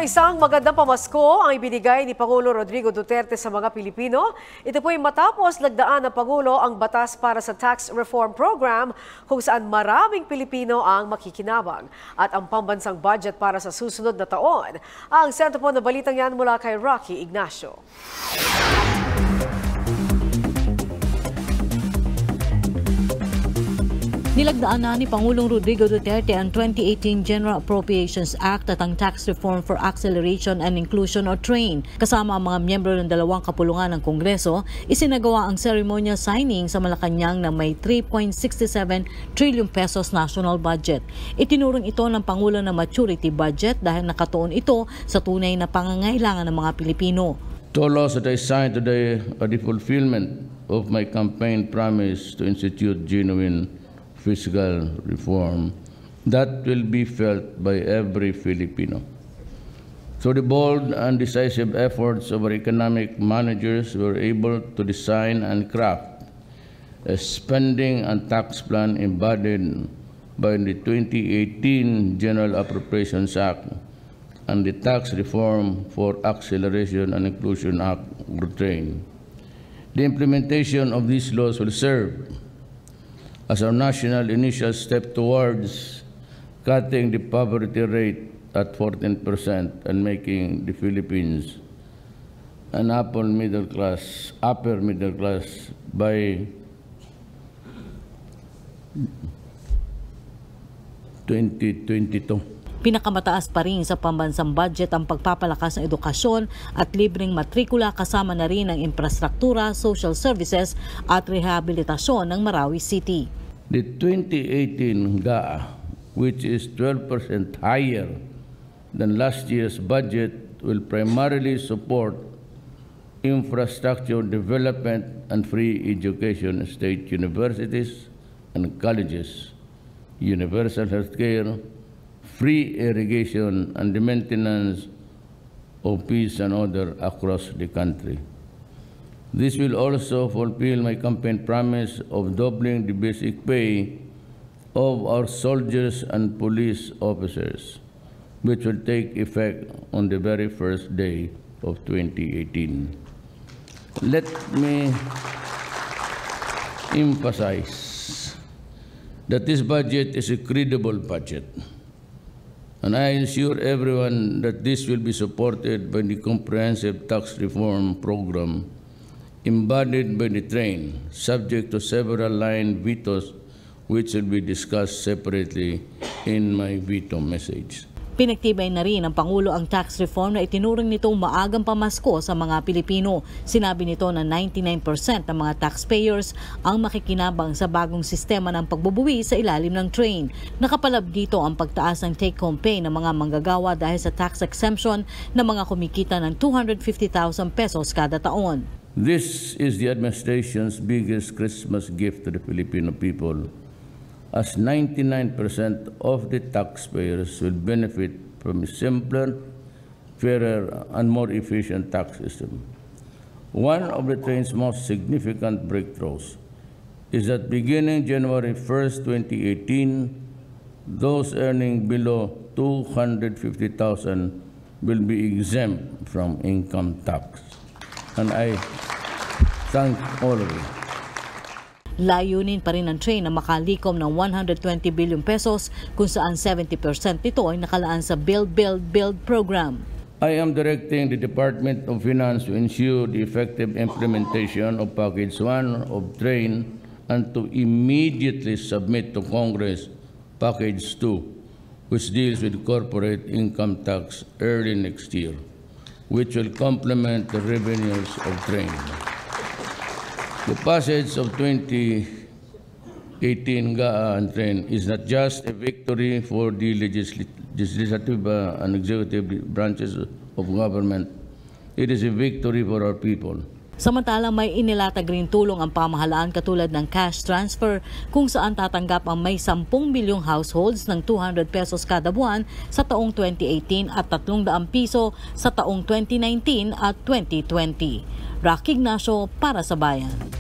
Isang magandang pamasko ang ibinigay ni Pangulong Rodrigo Duterte sa mga Pilipino. Ito po ay matapos lagdaan ng Pangulo ang batas para sa Tax Reform Program kung saan maraming Pilipino ang makikinabang at ang pambansang budget para sa susunod na taon. Ang Sentro po na balitang yan mula kay Rocky Ignacio. Nilagdaan na ni Pangulong Rodrigo Duterte ang 2018 General Appropriations Act at ang Tax Reform for Acceleration and Inclusion o TRAIN. Kasama ang mga miyembro ng dalawang kapulungan ng Kongreso, isinagawa ang ceremonial signing sa Malacanang na may 3.67 trillion pesos national budget. Itinurong ito ng Pangulo na maturity budget dahil nakatuon ito sa tunay na pangangailangan ng mga Pilipino. Two laws that I signed today are the fulfillment of my campaign promise to institute genuine fiscal reform that will be felt by every Filipino. Through the bold and decisive efforts of our economic managers, we were able to design and craft a spending and tax plan embodied by the 2018 General Appropriations Act and the Tax Reform for Acceleration and Inclusion Act, or TRAIN. The implementation of these laws will serve as our national initial step towards cutting the poverty rate at 14% and making the Philippines an upper middle class by 2022. Pinakamataas pa rin sa pambansang budget ang pagpapalakas ng edukasyon at libreng matrikula, kasama na rin ang infrastruktura, social services at rehabilitasyon ng Marawi City. The 2018 GAA, which is 12% higher than last year's budget, will primarily support infrastructure development and free education in state universities and colleges, universal health care, free irrigation, and the maintenance of peace and order across the country. This will also fulfill my campaign promise of doubling the basic pay of our soldiers and police officers, which will take effect on the very first day of 2018. Let me emphasize that this budget is a credible budget, and I assure everyone that this will be supported by the comprehensive tax reform program embodied by the TRAIN, subject to several line vetoes which will be discussed separately in my veto message. Pinagtibay na rin ng Pangulo ang tax reform na itinuring nitong maagang pamasko sa mga Pilipino. Sinabi nito na 99% ng mga taxpayers ang makikinabang sa bagong sistema ng pagbubuwi sa ilalim ng TRAIN. Nakapalab dito ang pagtaas ng take-home pay ng mga manggagawa dahil sa tax exemption ng mga kumikita ng 250,000 pesos kada taon. This is the administration's biggest Christmas gift to the Filipino people, as 99% of the taxpayers will benefit from a simpler, fairer, and more efficient tax system. One of the TRAIN's most significant breakthroughs is that beginning January 1st, 2018, those earning below 250,000 will be exempt from income tax. And I thank all of you. Layunin pa rin ng TRAIN na makalikom ng 120 billion pesos kung saan 70% nito ay nakalaan sa Build program. I am directing the Department of Finance to ensure the effective implementation of Package 1 of TRAIN and to immediately submit to Congress Package 2, which deals with corporate income tax early next year, which will complement the revenues of TRAIN. The passage of 2018 GAA and TRAIN is not just a victory for the legislative and executive branches of government, it is a victory for our people. Samantala, may inilatag rin tulong ang pamahalaan katulad ng cash transfer kung saan tatanggap ang may 10 milyong households ng 200 pesos kada buwan sa taong 2018 at 300 piso sa taong 2019 at 2020. Rocky Ignacio para sa Bayan.